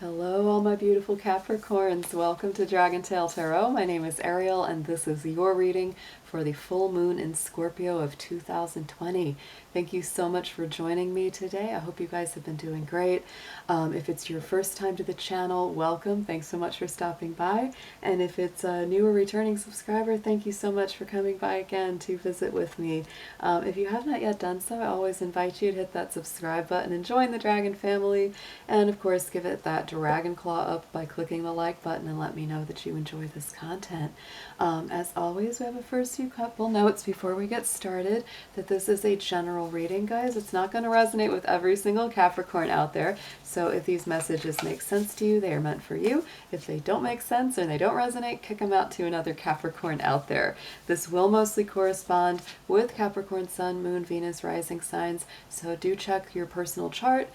Hello, all my beautiful Capricorns. Welcome to Dragon Tail Tarot. My name is Ariel, and this is your reading for the full moon in Scorpio of 2020. Thank you so much for joining me today. I hope you guys have been doing great. If it's your first time to the channel, welcome. Thanks so much for stopping by. And if it's a new or returning subscriber, thank you so much for coming by again to visit with me. If you have not yet done so, I always invite you to hit that subscribe button and join the Dragon family. And of course, give it that dragon claw up by clicking the like button and let me know that you enjoy this content. As always, we have a first few couple notes before we get started that this is a general reading, guys. It's not going to resonate with every single Capricorn out there. So if these messages make sense to you, they are meant for you. If they don't make sense or they don't resonate, kick them out to another Capricorn out there. This will mostly correspond with Capricorn Sun, Moon, Venus, rising signs. So do check your personal chart.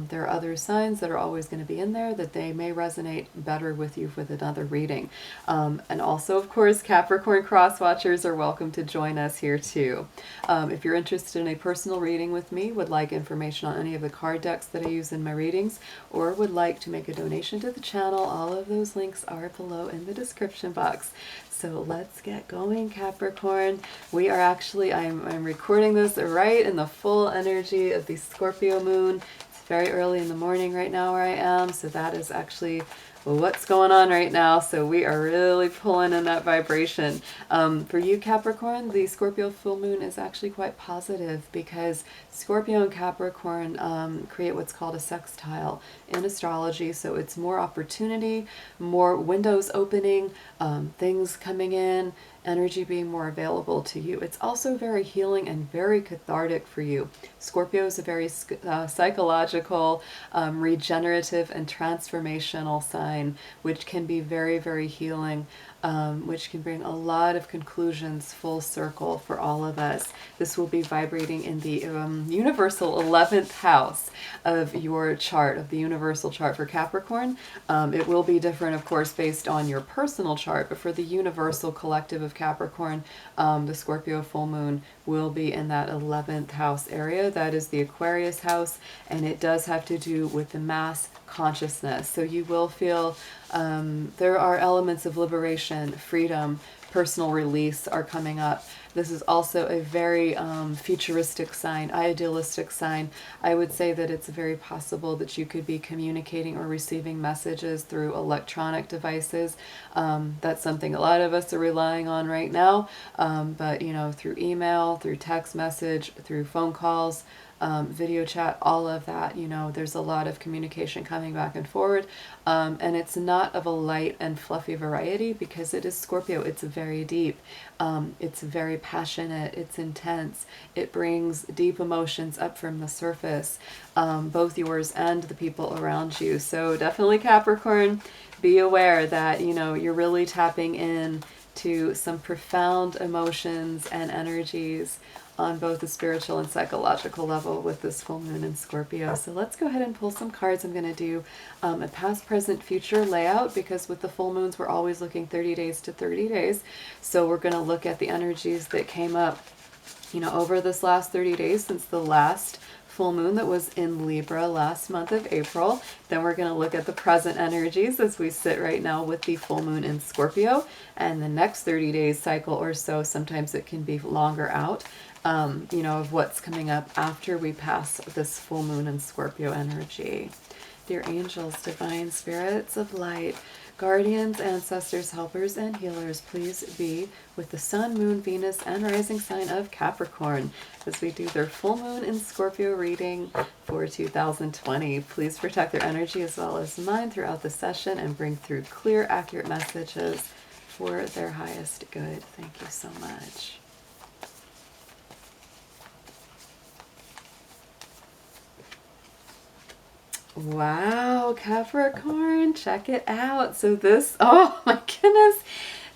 There are other signs that are always going to be in there that they may resonate better with you with another reading. And also, of course, Capricorn cross watchers are welcome to join us here too. If you're interested in a personal reading with me, would like information on any of the card decks that I use in my readings, or would like to make a donation to the channel, all of those links are below in the description box. So let's get going, Capricorn. We are actually, I'm recording this right in the full energy of the Scorpio moon. Very early in the morning right now where I am, so that is actually what's going on right now. So we are really pulling in that vibration. For you, Capricorn, the Scorpio full moon is actually quite positive because Scorpio and Capricorn create what's called a sextile in astrology. So it's more opportunity, more windows opening, things coming in, energy being more available to you. It's also very healing and very cathartic for you. Scorpio is a very psychological, regenerative, and transformational sign, which can be very, very healing, which can bring a lot of conclusions full circle for all of us. This will be vibrating in the universal 11th house of your chart, of the universal chart for Capricorn. It will be different, of course, based on your personal chart, but for the universal collective of Capricorn, the Scorpio full moon will be in that 11th house area. That is the Aquarius house, and it does have to do with the mass consciousness. So you will feel there are elements of liberation, freedom, personal release are coming up. This is also a very futuristic sign, idealistic sign. I would say that it's very possible that you could be communicating or receiving messages through electronic devices. That's something a lot of us are relying on right now. But, you know, through email, through text message, through phone calls, video chat, all of that, you know, there's a lot of communication coming back and forward. And it's not of a light and fluffy variety because it is Scorpio. It's very deep. It's very passionate. It's intense. It brings deep emotions up from the surface, both yours and the people around you. So definitely, Capricorn, be aware that, you know, you're really tapping in to some profound emotions and energies on both the spiritual and psychological level with this full moon in Scorpio. So let's go ahead and pull some cards. I'm going to do a past, present, future layout because with the full moons, we're always looking 30 days to 30 days. So we're going to look at the energies that came up, you know, over this last 30 days since the last full moon that was in Libra last month of April. Then we're going to look at the present energies as we sit right now with the full moon in Scorpio, and the next 30 days cycle or so, sometimes it can be longer out, you know, of what's coming up after we pass this full moon in Scorpio energy. Dear angels, divine spirits of light, guardians, ancestors, helpers, and healers, please be with the sun, moon, Venus, and rising sign of Capricorn as we do their full moon in Scorpio reading for 2020. Please protect their energy as well as mine throughout the session and bring through clear, accurate messages for their highest good. Thank you so much. Wow, Capricorn, check it out. So this, oh my goodness,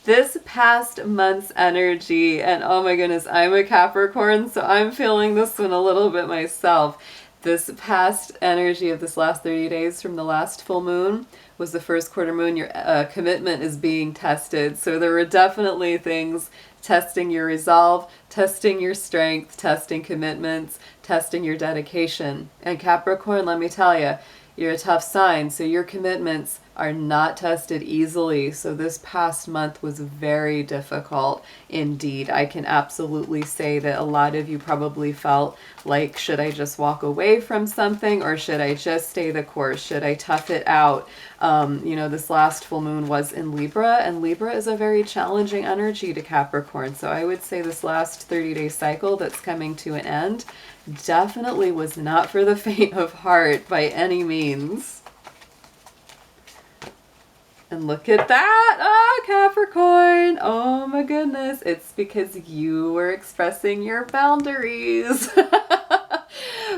this past month's energy, and oh my goodness, I'm a Capricorn, so I'm feeling this one a little bit myself. This past energy of this last 30 days from the last full moon was the first quarter moon. Your commitment is being tested. So there were definitely things testing your resolve, testing your strength, testing commitments, testing your dedication. And Capricorn, let me tell you, you're a tough sign, so your commitments are not tested easily. So this past month was very difficult indeed. I can absolutely say that a lot of you probably felt like, should I just walk away from something, or should I just stay the course? Should I tough it out? You know, this last full moon was in Libra, and Libra is a very challenging energy to Capricorn. So I would say this last 30-day cycle that's coming to an end definitely was not for the faint of heart by any means. And look at that! Ah, Capricorn! Oh my goodness. It's because you were expressing your boundaries.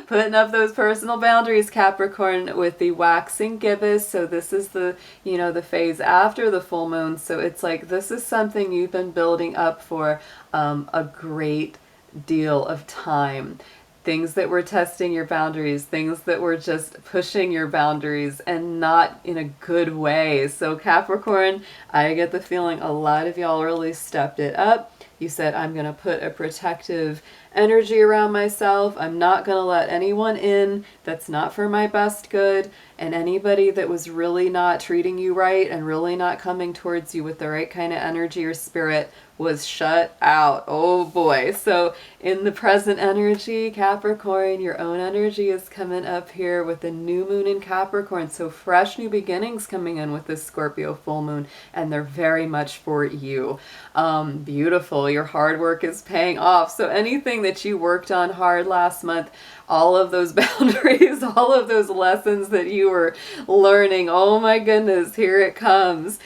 Putting up those personal boundaries, Capricorn, with the waxing gibbous. So this is the, you know, the phase after the full moon. So it's like, this is something you've been building up for a great deal of time. Things that were testing your boundaries, things that were just pushing your boundaries, and not in a good way. So Capricorn, I get the feeling a lot of y'all really stepped it up. You said, I'm going to put a protective energy around myself. I'm not going to let anyone in that's not for my best good. And anybody that was really not treating you right and really not coming towards you with the right kind of energy or spirit was shut out. Oh boy. So in the present energy, Capricorn, your own energy is coming up here with the new moon in Capricorn. So fresh new beginnings coming in with this Scorpio full moon, and they're very much for you. Beautiful. Your hard work is paying off. So anything that you worked on hard last month, all of those boundaries, all of those lessons that you were learning, oh my goodness, here it comes.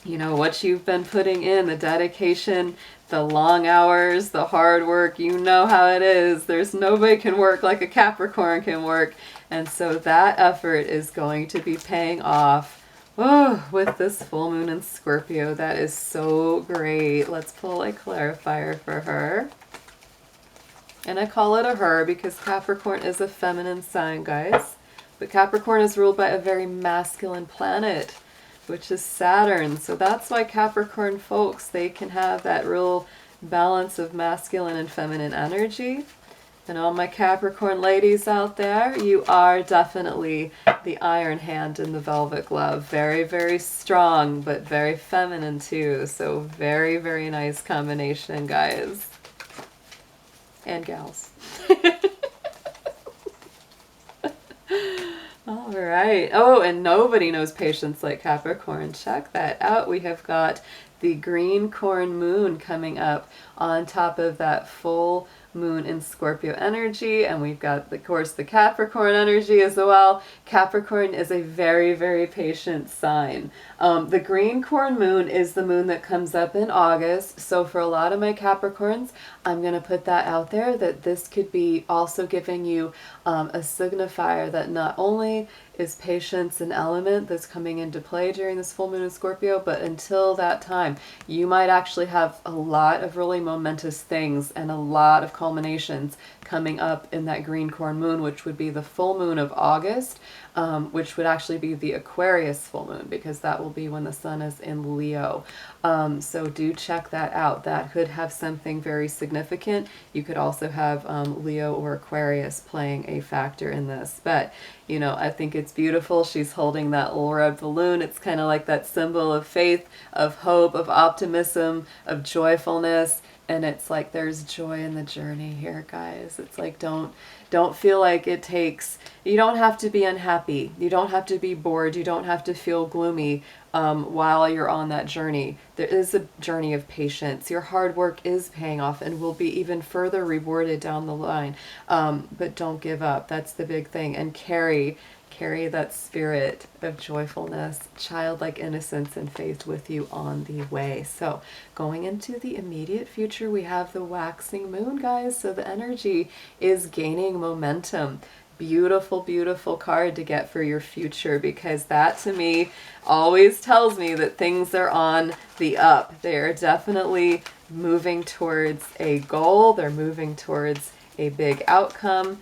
You know, what you've been putting in, the dedication, the long hours, the hard work, you know how it is. There's nobody can work like a Capricorn can work. And so that effort is going to be paying off with this full moon in Scorpio. That is so great. Let's pull a clarifier for her. And I call it a her because Capricorn is a feminine sign, guys. But Capricorn is ruled by a very masculine planet, which is Saturn. So that's why Capricorn folks, they can have that real balance of masculine and feminine energy. And all my Capricorn ladies out there, you are definitely the iron hand in the velvet glove. Very, very strong, but very feminine too. So very, very nice combination, guys. And gals. All right. Oh, and nobody knows patience like Capricorn. Check that out. We have got the green corn moon coming up on top of that full moon in Scorpio energy, and we've got, of course, the Capricorn energy as well. Capricorn is a very, very patient sign. The green corn moon is the moon that comes up in August. So for a lot of my Capricorns, I'm going to put that out there, that this could be also giving you a signifier that not only is patience an element that's coming into play during this full moon in Scorpio, but until that time, you might actually have a lot of really momentous things and a lot of culminations coming up in that green corn moon, which would be the full moon of August, which would actually be the Aquarius full moon, because that will be when the sun is in Leo. So do check that out. That could have something very significant. You could also have Leo or Aquarius playing a factor in this. But, you know, I think it's beautiful. She's holding that little red balloon. It's kind of like that symbol of faith, of hope, of optimism, of joyfulness. And it's like there's joy in the journey here, guys. It's like don't feel like it takes, you don't have to be unhappy. You don't have to be bored. You don't have to feel gloomy while you're on that journey. There is a journey of patience. Your hard work is paying off and will be even further rewarded down the line. But don't give up. That's the big thing. And carry that spirit of joyfulness, childlike innocence and faith with you on the way. So going into the immediate future, we have the waxing moon, guys. So the energy is gaining momentum. Beautiful, beautiful card to get for your future, because that to me always tells me that things are on the up. They are definitely moving towards a goal. They're moving towards a big outcome.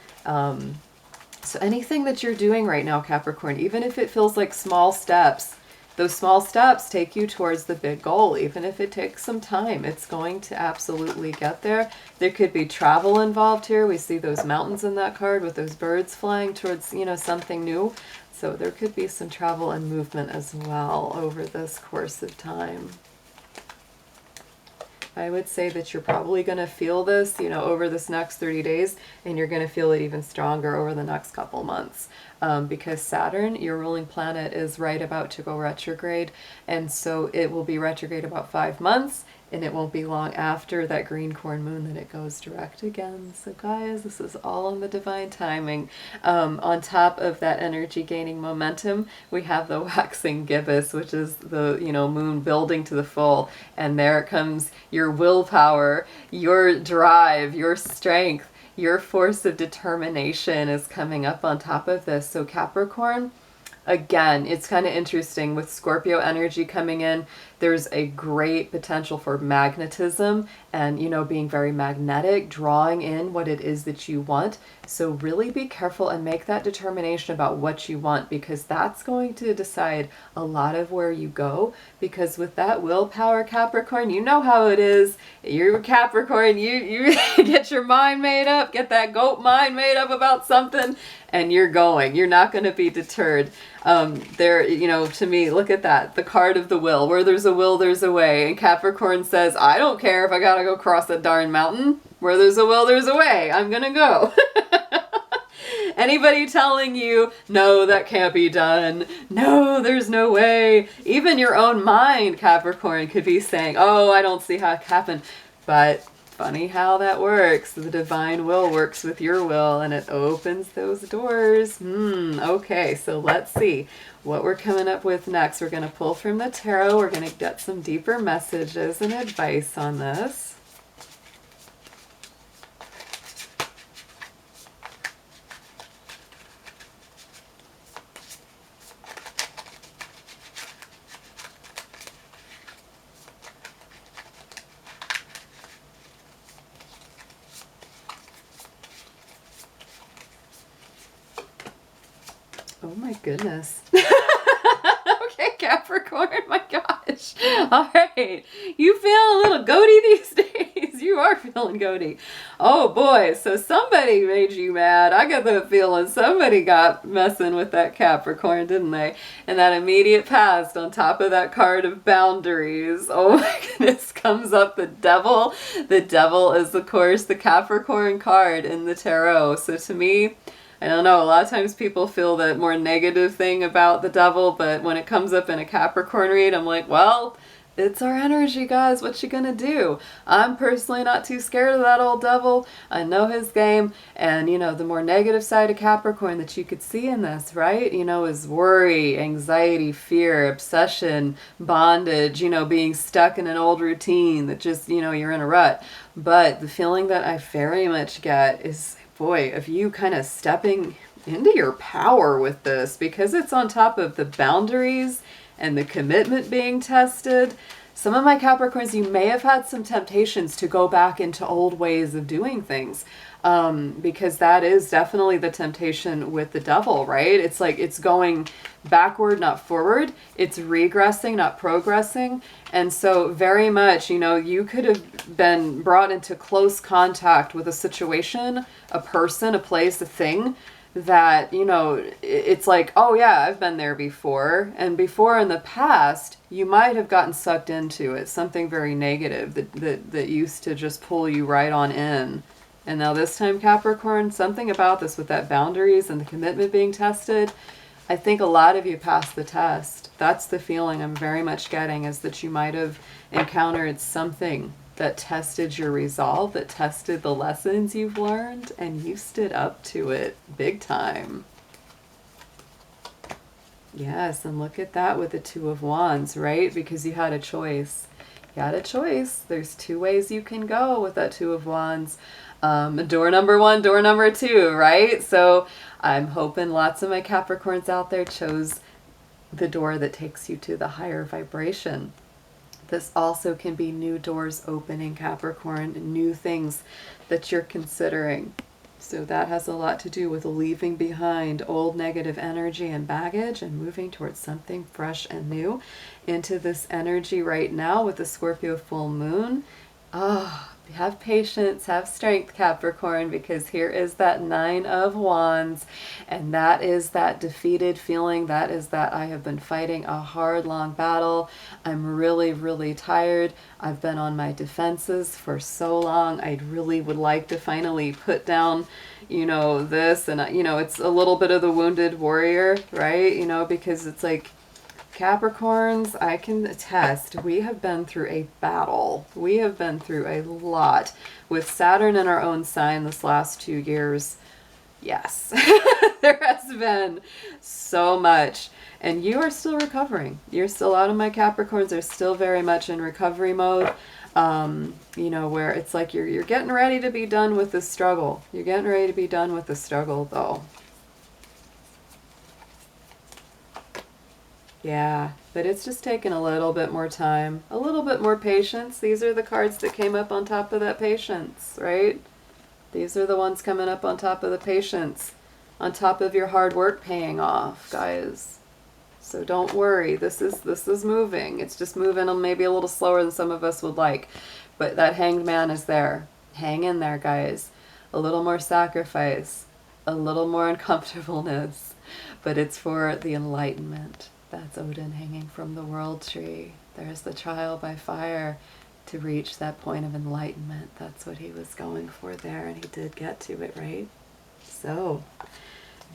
So anything that you're doing right now, Capricorn, even if it feels like small steps, those small steps take you towards the big goal. Even if it takes some time, it's going to absolutely get there. There could be travel involved here. We see those mountains in that card with those birds flying towards, you know, something new. So there could be some travel and movement as well over this course of time. I would say that you're probably going to feel this, you know, over this next 30 days, and you're going to feel it even stronger over the next couple months. Because Saturn, your ruling planet, is right about to go retrograde, and so it will be retrograde about 5 months, and it won't be long after that green corn moon that it goes direct again. So guys, this is all in the divine timing. On top of that energy gaining momentum, we have the waxing gibbous, which is the, you know, moon building to the full, and there it comes your willpower, your drive, your strength. Your force of determination is coming up on top of this. So Capricorn, again, it's kind of interesting with Scorpio energy coming in. There's a great potential for magnetism and, you know, being very magnetic, drawing in what it is that you want. So really be careful and make that determination about what you want, because that's going to decide a lot of where you go. Because with that willpower, Capricorn, you know how it is. You're Capricorn, you get your mind made up, get that goat mind made up about something, and you're going. You're not going to be deterred. There, you know, to me, look at that, the card of the will. Where there's a will, there's a way. And Capricorn says, I don't care if I gotta go cross that darn mountain. Where there's a will, there's a way. I'm gonna go. Anybody telling you, no, that can't be done. No, there's no way. Even your own mind, Capricorn, could be saying, oh, I don't see how it happened. But funny how that works. The divine will works with your will, and it opens those doors. Okay, so let's see what we're coming up with next. We're going to pull from the tarot. We're going to get some deeper messages and advice on this. Oh my goodness. Okay, Capricorn, my gosh. All right. You feel a little goaty these days. You are feeling goaty. Oh boy, so somebody made you mad. I got the feeling somebody got messing with that Capricorn, didn't they? And that immediate past on top of that card of boundaries. Oh my goodness, comes up the devil. The devil is, of course, the Capricorn card in the tarot. So to me, I don't know, a lot of times people feel that more negative thing about the devil, but when it comes up in a Capricorn read, I'm like, well, it's our energy, guys. What you gonna do? I'm personally not too scared of that old devil. I know his game. And, you know, the more negative side of Capricorn that you could see in this, right? You know, is worry, anxiety, fear, obsession, bondage, you know, being stuck in an old routine that just, you know, you're in a rut. But the feeling that I very much get is, boy, of you kind of stepping into your power with this, because it's on top of the boundaries and the commitment being tested. Some of my Capricorns, you may have had some temptations to go back into old ways of doing things, because that is definitely the temptation with the devil, right? It's like it's going backward, not forward. It's regressing, not progressing. And so very much, you know, you could have been brought into close contact with a situation, a person, a place, a thing that, you know, it's like, oh yeah, I've been there before. And before in the past, you might have gotten sucked into it, something very negative that used to just pull you right on in. And now this time, Capricorn, something about this with that boundaries and the commitment being tested, I think a lot of you passed the test. That's the feeling I'm very much getting, is that you might have encountered something that tested your resolve, that tested the lessons you've learned, and you stood up to it big time. Yes, and look at that with the Two of Wands, right? Because you had a choice. You had a choice. There's two ways you can go with that Two of Wands. Door number one, door number two, right? So I'm hoping lots of my Capricorns out there chose the door that takes you to the higher vibration. This also can be new doors opening, Capricorn, new things that you're considering. So that has a lot to do with leaving behind old negative energy and baggage and moving towards something fresh and new into this energy right now with the Scorpio full moon. Have patience, have strength, Capricorn, because here is that Nine of Wands, and that is that defeated feeling. That is that I have been fighting a hard, long battle. I'm really, really tired. I've been on my defenses for so long. I really would like to finally put down, this, and, it's a little bit of the wounded warrior, right? Because it's like, Capricorns, I can attest, we have been through a battle. We have been through a lot. With Saturn in our own sign this last 2 years, yes, there has been so much. And you are still recovering. You're still, a lot of my Capricorns are still very much in recovery mode. Where it's like you're getting ready to be done with the struggle. You're getting ready to be done with the struggle, though. Yeah, but it's just taking a little bit more time, a little bit more patience. These are the cards that came up on top of that patience, right? These are the ones coming up on top of the patience, on top of your hard work paying off, guys. So don't worry, this is moving. It's just moving maybe a little slower than some of us would like, but that Hanged Man is there. Hang in there, guys. A little more sacrifice, a little more uncomfortableness, but it's for the enlightenment. That's Odin hanging from the world tree. There's the trial by fire to reach that point of enlightenment. That's what he was going for there, and he did get to it, right? So,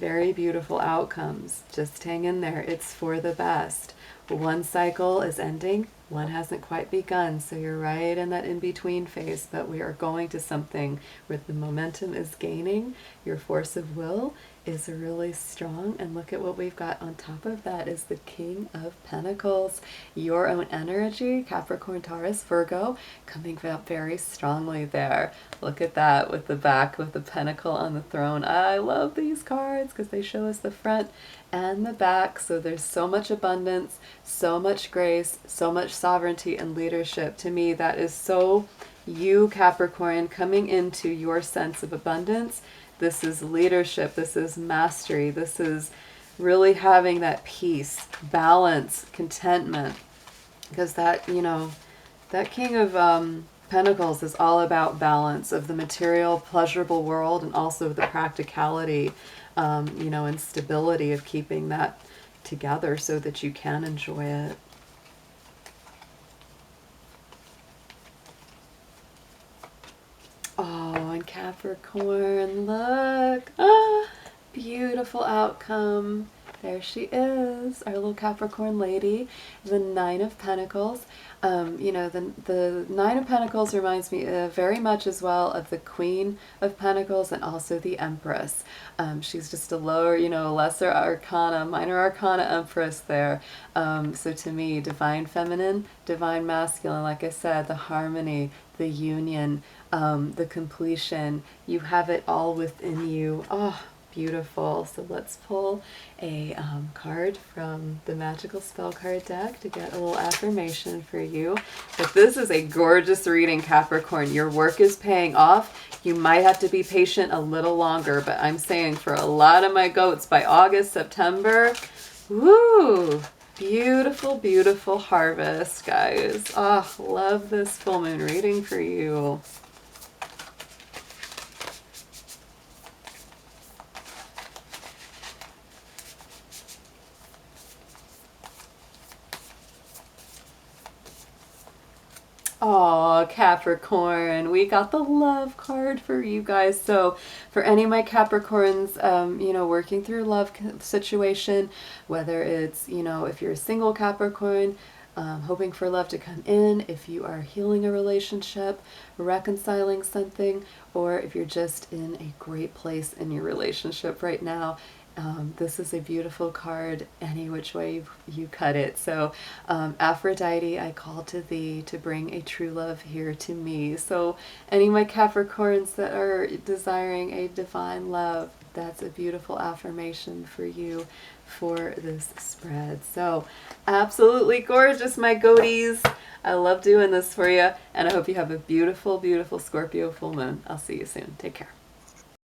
very beautiful outcomes. Just hang in there. It's for the best. One cycle is ending. One hasn't quite begun, so you're right in that in-between phase, but we are going to something where the momentum is gaining. Your force of will is really strong, and look at what we've got on top of that is the King of Pentacles, your own energy, Capricorn, Taurus, Virgo, coming up very strongly there. Look at that with the back, with the pentacle on the throne. I love these cards because they show us the front and the back, so there's so much abundance, so much grace, so much sovereignty and leadership. To me, that is so you, Capricorn, coming into your sense of abundance. This is leadership, this is mastery, this is really having that peace, balance, contentment. Because that, that King of Pentacles is all about balance of the material, pleasurable world, and also the practicality, and stability of keeping that together so that you can enjoy it. Oh, and Capricorn, look. Beautiful outcome. There she is, our little Capricorn lady, the Nine of Pentacles. The Nine of Pentacles reminds me very much as well of the Queen of Pentacles and also the Empress. She's just a lower, lesser arcana, minor arcana Empress there. So to me, divine feminine, divine masculine, like I said, the harmony, the union, the completion. You have it all within you. Oh, beautiful. So let's pull a card from the Magical Spell card deck to get a little affirmation for you. But this is a gorgeous reading, Capricorn. Your work is paying off. You might have to be patient a little longer, but I'm saying for a lot of my goats, by August, September, woo! Beautiful, beautiful harvest, guys. Oh, love this full moon reading for you. Oh, Capricorn, we got the love card for you guys. So for any of my Capricorns, working through love situation, whether it's, if you're a single Capricorn, hoping for love to come in, if you are healing a relationship, reconciling something, or if you're just in a great place in your relationship right now, this is a beautiful card any which way you cut it. So Aphrodite, I call to thee to bring a true love here to me. So any of my Capricorns that are desiring a divine love, that's a beautiful affirmation for you for this spread. So absolutely gorgeous, my goaties. I love doing this for you, and I hope you have a beautiful, beautiful Scorpio full moon. I'll see you soon. Take care.